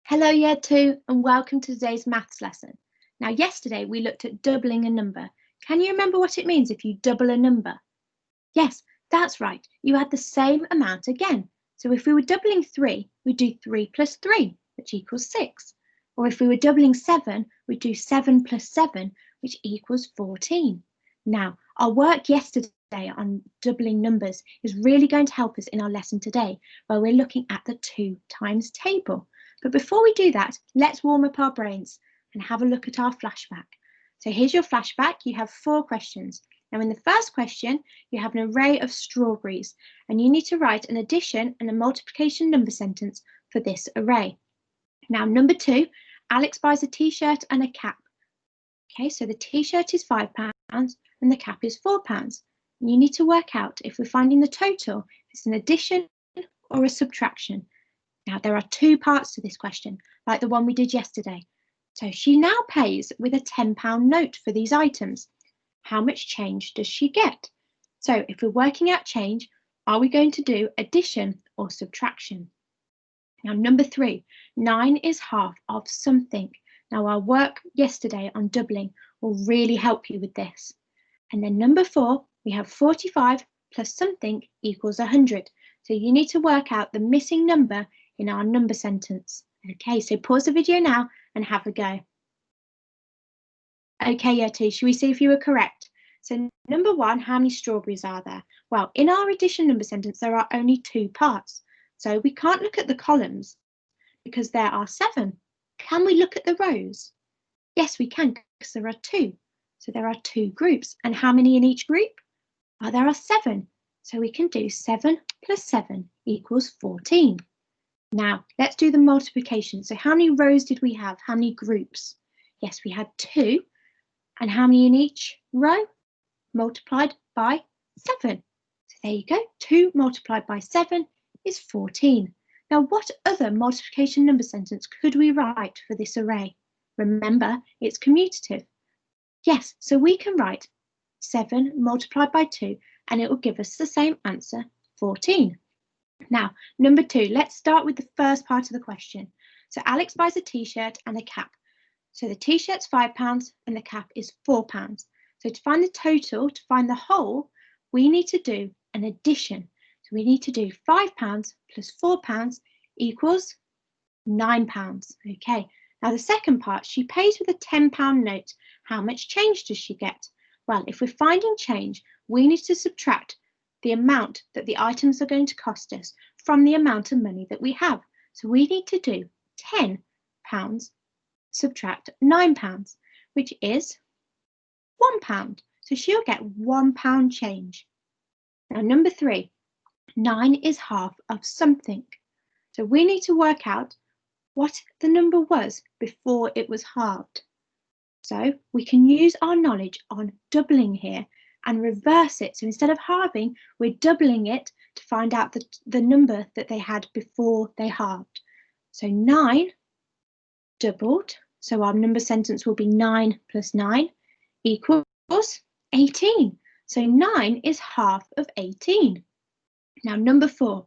Hello Year 2 and welcome to today's maths lesson. Now yesterday we looked at doubling a number. Can you remember what it means if you double a number? Yes, that's right, you add the same amount again. So if we were doubling 3, we'd do 3 plus 3, which equals 6. Or if we were doubling 7, we'd do 7 plus 7, which equals 14. Now, our work yesterday on doubling numbers is really going to help us in our lesson today, where we're looking at the 2 times table. But before we do that, let's warm up our brains and have a look at our flashback. So here's your flashback. You have 4 questions. Now in the first question, you have an array of strawberries and you need to write an addition and a multiplication number sentence for this array. Now number 2, Alex buys a t-shirt and a cap. Okay, so the t-shirt is £5 and the cap is £4. And you need to work out if we're finding the total, if it's an addition or a subtraction. Now, there are 2 parts to this question, like the one we did yesterday. So she now pays with a £10 note for these items. How much change does she get? So if we're working out change, are we going to do addition or subtraction? Now, number 3, 9 is half of something. Now, our work yesterday on doubling will really help you with this. And then number 4, we have 45 plus something equals 100. So you need to work out the missing number in our number sentence. Okay, so pause the video now and have a go. Okay, Year 2, should we see if you were correct? So number 1, how many strawberries are there? Well, in our addition number sentence, there are only 2 parts. So we can't look at the columns because there are 7. Can we look at the rows? Yes, we can because there are 2. So there are 2 groups. And how many in each group? Well, there are 7. So we can do 7 plus 7 equals 14. Now, let's do the multiplication. So how many rows did we have? How many groups? Yes, we had 2. And how many in each row? Multiplied by 7. So there you go. 2 multiplied by 7 is 14. Now, what other multiplication number sentence could we write for this array? Remember, it's commutative. Yes, so we can write 7 multiplied by 2 and it will give us the same answer, 14. Now, number 2, let's start with the first part of the question. So Alex buys a t-shirt and a cap. So the t-shirt's £5 and the cap is £4. So to find the total, to find the whole, we need to do an addition. So we need to do £5 plus £4 equals £9. Okay, now the second part, she pays with a £10 note. How much change does she get? Well, if we're finding change, we need to subtract the amount that the items are going to cost us from the amount of money that we have. So we need to do £10 subtract £9, which is £1. So she'll get £1 change. Now number 3, 9 is half of something. So we need to work out what the number was before it was halved. So we can use our knowledge on doubling here and reverse it. So instead of halving, we're doubling it to find out the number that they had before they halved. So 9 doubled. So our number sentence will be 9 plus 9 equals 18. So 9 is half of 18. Now number 4,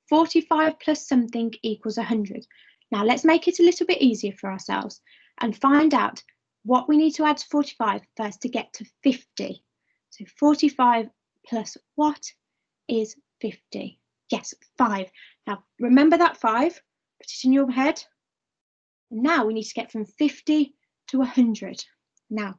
45 plus something equals 100. Now let's make it a little bit easier for ourselves and find out what we need to add to 45 first to get to 50. So 45 plus what is 50? Yes, 5. Now remember that 5, put it in your head. And now we need to get from 50 to 100. Now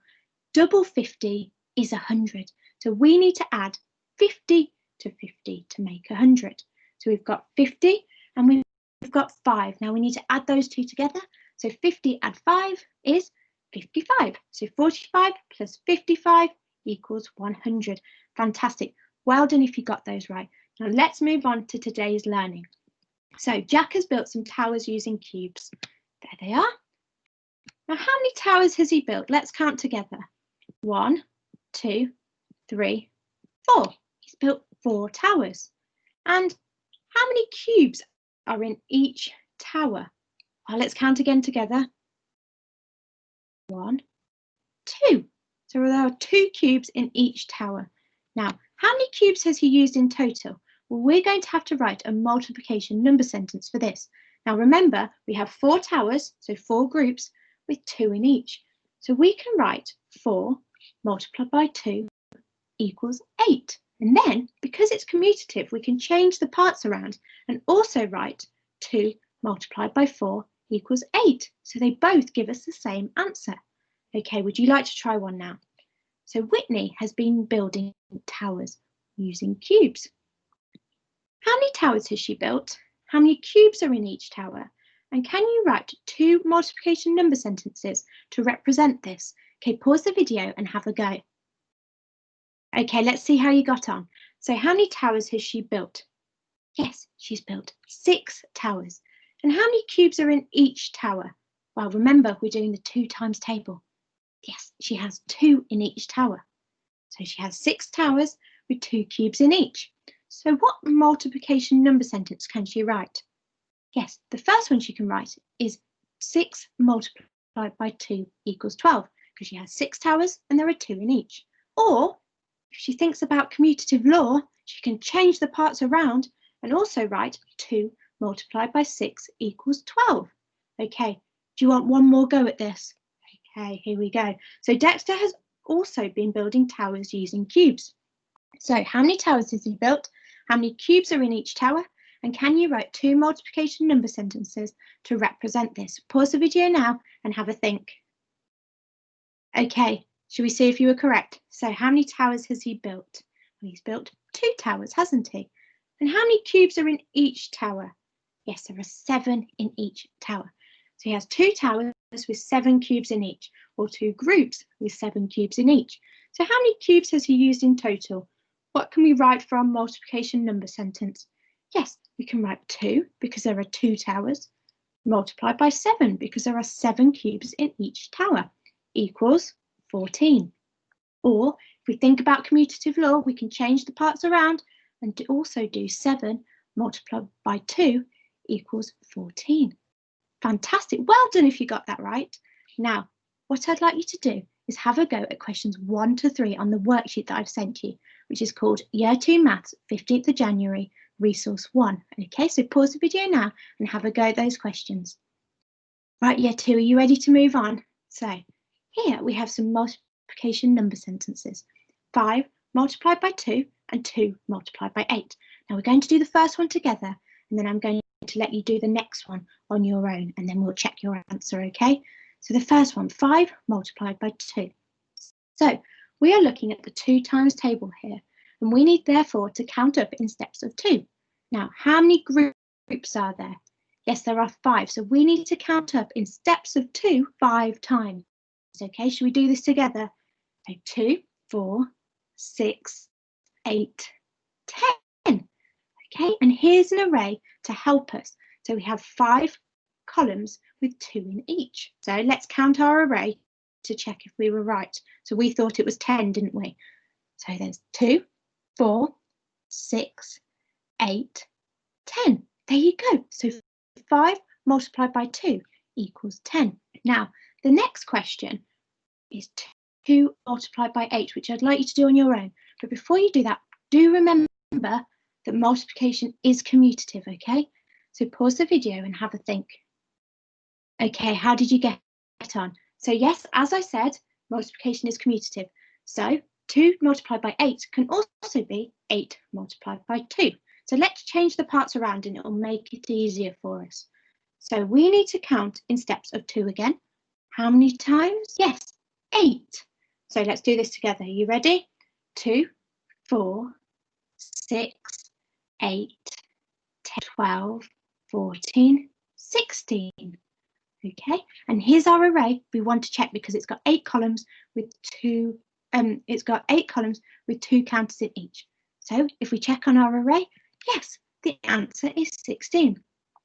double 50 is 100. So we need to add 50 to 50 to make 100. So we've got 50 and we've got 5. Now we need to add those 2 together. So 50 add 5 is 55. So 45 plus 55 equals 100. Fantastic. Well done if you got those right. Now let's move on to today's learning. So Jack has built some towers using cubes. There they are. Now how many towers has he built? Let's count together. 1, 2, 3, 4. He's built 4 towers. And how many cubes are in each tower? Well, let's count again together. 1, 2. So there are 2 cubes in each tower. Now, how many cubes has he used in total? Well, we're going to have to write a multiplication number sentence for this. Now remember, we have 4 towers, so 4 groups with 2 in each. So we can write 4 multiplied by 2 equals 8. And then, because it's commutative, we can change the parts around and also write 2 multiplied by 4 equals 8. So they both give us the same answer. Okay, would you like to try one now? So Whitney has been building towers using cubes. How many towers has she built? How many cubes are in each tower? And can you write 2 multiplication number sentences to represent this? Okay, pause the video and have a go. Okay, let's see how you got on. So how many towers has she built? Yes, she's built 6 towers. And how many cubes are in each tower? Well, remember, we're doing the 2 times table. Yes, she has 2 in each tower. So she has 6 towers with 2 cubes in each. So what multiplication number sentence can she write? Yes, the first one she can write is 6 multiplied by 2 equals 12, because she has 6 towers and there are 2 in each. Or if she thinks about commutative law, she can change the parts around and also write 2 multiplied by 6 equals 12. Okay, do you want one more go at this? Okay, here we go. So Dexter has also been building towers using cubes. So how many towers has he built? How many cubes are in each tower? And can you write 2 multiplication number sentences to represent this? Pause the video now and have a think. Okay, should we see if you were correct? So how many towers has he built? Well, he's built 2 towers, hasn't he? And how many cubes are in each tower? Yes, there are 7 in each tower. So he has 2 towers with 7 cubes in each, or 2 groups with 7 cubes in each. So how many cubes has he used in total? What can we write for our multiplication number sentence? Yes, we can write 2 because there are 2 towers, multiplied by 7 because there are 7 cubes in each tower, equals 14. Or if we think about commutative law, we can change the parts around and also do 7 multiplied by 2 equals 14. Fantastic. Well done if you got that right. Now, what I'd like you to do is have a go at questions 1 to 3 on the worksheet that I've sent you, which is called Year 2 Maths, 15th of January, Resource 1. Okay, so pause the video now and have a go at those questions. Right, Year 2, are you ready to move on? So here we have some multiplication number sentences. 5 multiplied by 2 and 2 multiplied by 8. Now we're going to do the first one together and then I'm going to let you do the next one on your own and then we'll check your answer, okay? So the first one, 5 multiplied by 2. So we are looking at the 2 times table here and we need therefore to count up in steps of 2. Now, how many groups are there? Yes, there are 5. So we need to count up in steps of 2 5 times. Okay, should we do this together? So 2, 4, 6, 8, 10. Okay, and here's an array to help us. So we have 5 columns with 2 in each. So let's count our array to check if we were right. So we thought it was 10, didn't we? So there's 2, 4, 6, 8, 10. There you go. So 5 multiplied by 2 equals 10. Now, the next question is 2 multiplied by 8, which I'd like you to do on your own. But before you do that, do remember that multiplication is commutative, okay? So pause the video and have a think. Okay, how did you get on? So yes, as I said, multiplication is commutative. So 2 multiplied by 8 can also be 8 multiplied by 2. So let's change the parts around and it will make it easier for us. So we need to count in steps of 2 again. How many times? Yes, 8. So let's do this together. Are you ready? 2, 4, 6, 8, 10, 12, 14, 16. Okay, and here's our array. We want to check because it's got 8 columns with 2 counters in each. So if we check on our array, yes, the answer is 16.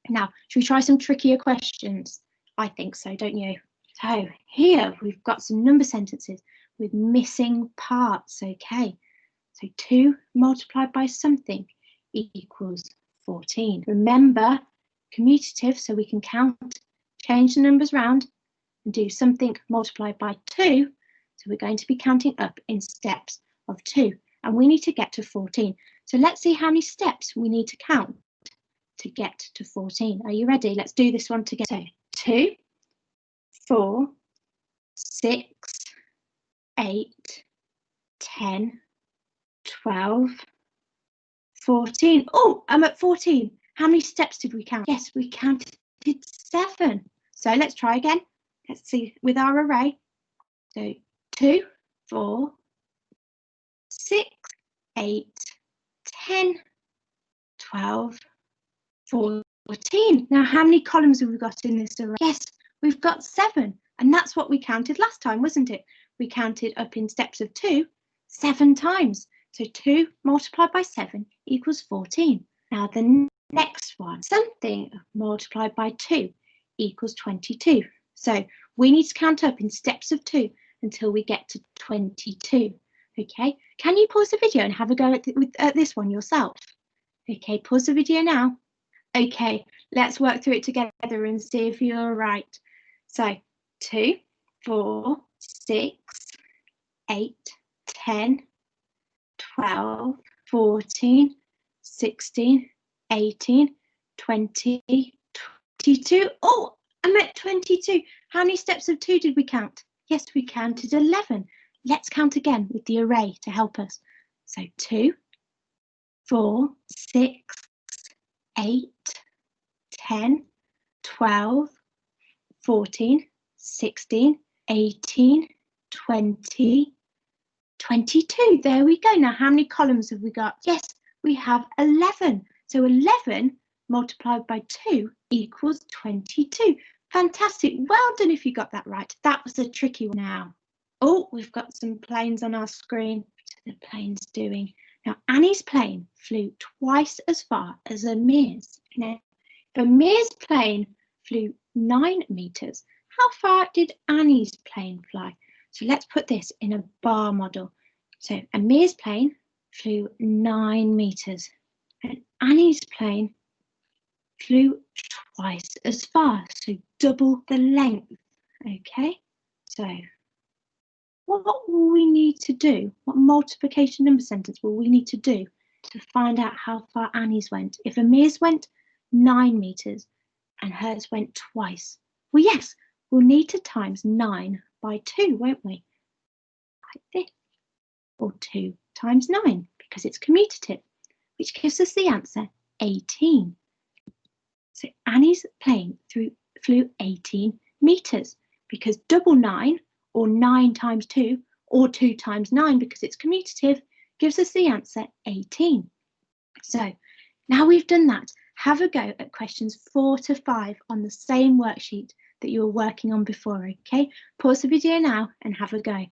Now, should we try some trickier questions? I think so, don't you? So here we've got some number sentences with missing parts. Okay, so 2 multiplied by something equals 14. Remember, commutative, so we can count, change the numbers round and do something multiplied by 2. So we're going to be counting up in steps of 2 and we need to get to 14. So let's see how many steps we need to count. to get to 14. Are you ready? Let's do this one together. So 2, 4, 6, 8, 10, 12, 14. Oh, I'm at 14. How many steps did we count? Yes, we counted 7. So let's try again. Let's see with our array. So 2, 4, 6, 8, 10, 12, 14. Now, how many columns have we got in this array? Yes, we've got 7. And that's what we counted last time, wasn't it? We counted up in steps of 2, 7 times. So 2 multiplied by 7 equals 14. Now, the next one, something multiplied by 2 equals 22. So we need to count up in steps of 2 until we get to 22. Okay, can you pause the video and have a go at this one yourself? Okay, pause the video now. Okay, let's work through it together and see if you're right. So 2, 4, 6, 8, 10, 12, 14, 16, 18, 20, 22. Oh, I'm at 22. How many steps of 2 did we count? Yes, we counted 11. Let's count again with the array to help us. So 2, 4, 6, 8, 10, 12, 14, 16, 18, 20, 22. There we go. Now, how many columns have we got? Yes, we have 11. So 11 multiplied by 2 equals 22. Fantastic. Well done if you got that right. That was a tricky one now. Oh, we've got some planes on our screen. What are the planes doing? Now, Annie's plane flew twice as far as Amir's. Now, if Amir's plane flew 9 meters, how far did Annie's plane fly? So let's put this in a bar model. So Amir's plane flew 9 meters and Annie's plane flew twice as far, so double the length. Okay, so what will we need to do? What multiplication number sentence will we need to do to find out how far Annie's went? If Amir's went 9 meters and hers went twice, well, yes, we'll need to times 9 by 2, won't we? Like this, or 2 times 9, because it's commutative, which gives us the answer 18. So Annie's plane flew 18 meters, because double 9, or 9 times 2, or 2 times 9, because it's commutative, gives us the answer 18. So now we've done that, have a go at questions 4 to 5 on the same worksheet that you were working on before, okay? Pause the video now and have a go.